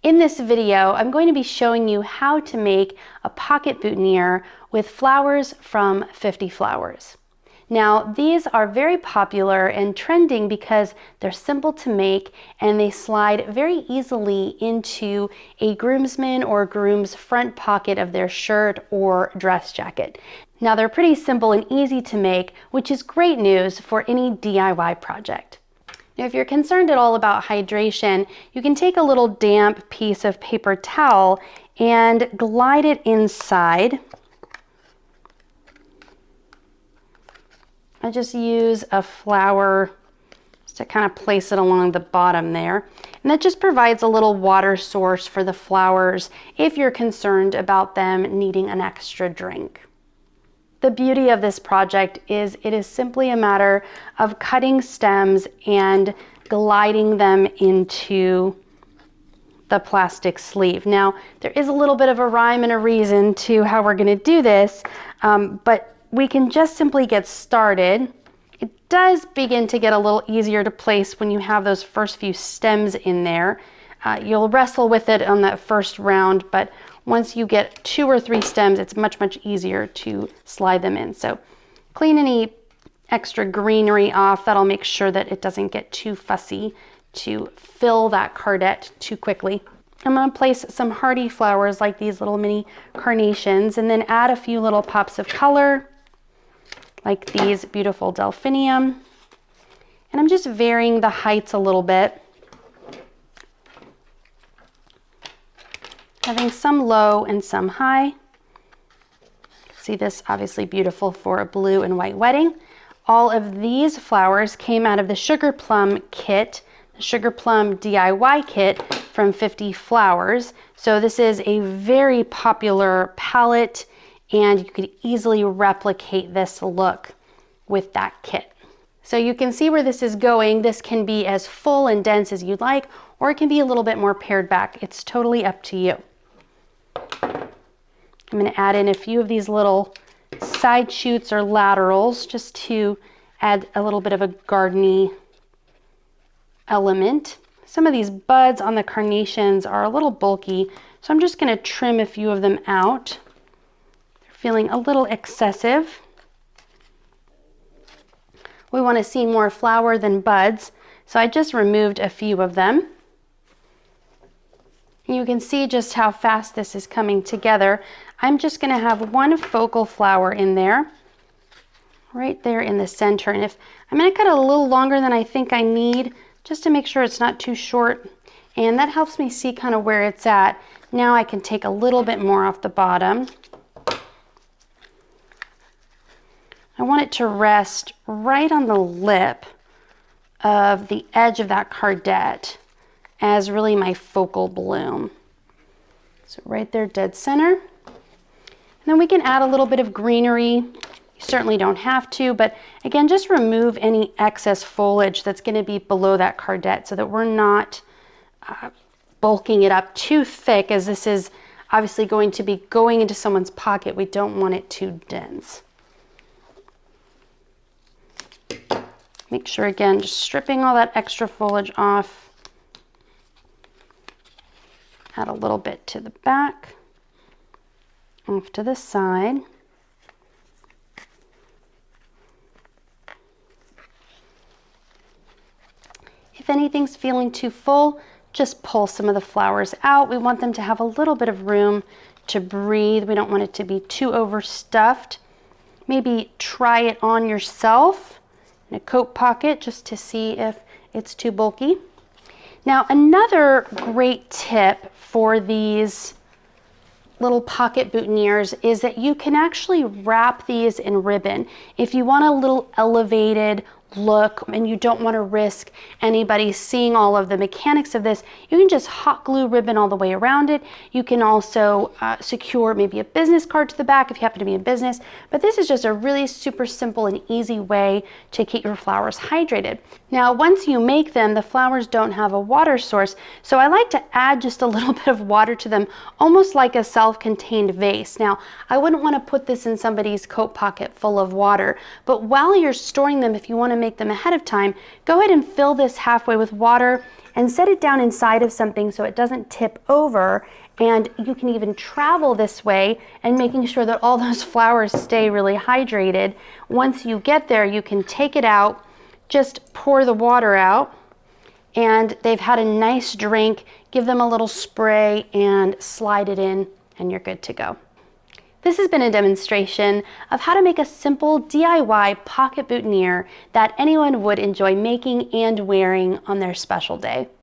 In this video, I'm going to be showing you how to make a pocket boutonniere with flowers from FiftyFlowers. Now, these are very popular and trending because they're simple to make and they slide very easily into a groomsman or groom's front pocket of their shirt or dress jacket. Now, they're pretty simple and easy to make, which is great news for any DIY project. Now, if you're concerned at all about hydration, you can take a little damp piece of paper towel and glide it inside. I just use a flower just to kind of place it along the bottom there. And that just provides a little water source for the flowers if you're concerned about them needing an extra drink. The beauty of this project is it is simply a matter of cutting stems and gliding them into the plastic sleeve. Now, there is a little bit of a rhyme and a reason to how we're going to do this, but we can just simply get started. It does begin to get a little easier to place when you have those first few stems in there. You'll wrestle with it on that first round, but once you get 2 or 3 stems, it's much easier to slide them in. So clean any extra greenery off. That'll make sure that it doesn't get too fussy to fill that cardette too quickly. I'm going to place some hardy flowers like these little mini carnations and then add a few little pops of color like these beautiful delphinium. And I'm just varying the heights a little bit, having some low and some high. See this obviously beautiful for a blue and white wedding. All of these flowers came out of the Sugar Plum kit, the Sugar Plum DIY kit from FiftyFlowers. So this is a very popular palette and you could easily replicate this look with that kit. So you can see where this is going. This can be as full and dense as you'd like, or it can be a little bit more pared back. It's totally up to you. I'm going to add in a few of these little side shoots or laterals just to add a little bit of a gardeny element. Some of these buds on the carnations are a little bulky, so I'm just going to trim a few of them out. They're feeling a little excessive. We want to see more flower than buds, so I just removed a few of them. You can see just how fast this is coming together. I'm just going to have one focal flower in there, right there in the center. And if I'm going to cut it a little longer than I think I need, just to make sure it's not too short. And that helps me see kind of where it's at. Now I can take a little bit more off the bottom. I want it to rest right on the lip of the edge of that cardette as really my focal bloom. So right there, dead center. And then we can add a little bit of greenery. You certainly don't have to, but again, just remove any excess foliage that's going to be below that cardette so that we're not bulking it up too thick, as this is obviously going to be going into someone's pocket. We don't want it too dense. Make sure, again, just stripping all that extra foliage off. Add a little bit to the back, off to the side. If anything's feeling too full, just pull some of the flowers out. We want them to have a little bit of room to breathe. We don't want it to be too overstuffed. Maybe try it on yourself in a coat pocket just to see if it's too bulky. Now, another great tip for these little pocket boutonnieres is that you can actually wrap these in ribbon. If you want a little elevated look and you don't want to risk anybody seeing all of the mechanics of this, you can just hot glue ribbon all the way around it. You can also secure maybe a business card to the back if you happen to be in business, but this is just a really super simple and easy way to keep your flowers hydrated. Now, once you make them, the flowers don't have a water source, so I like to add just a little bit of water to them, almost like a self-contained vase. Now, I wouldn't want to put this in somebody's coat pocket full of water, but while you're storing them, if you want to make them ahead of time, go ahead and fill this halfway with water and set it down inside of something so it doesn't tip over. And you can even travel this way and making sure that all those flowers stay really hydrated. Once you get there, you can take it out, just pour the water out, and they've had a nice drink. Give them a little spray and slide it in, and you're good to go. This has been a demonstration of how to make a simple DIY pocket boutonniere that anyone would enjoy making and wearing on their special day.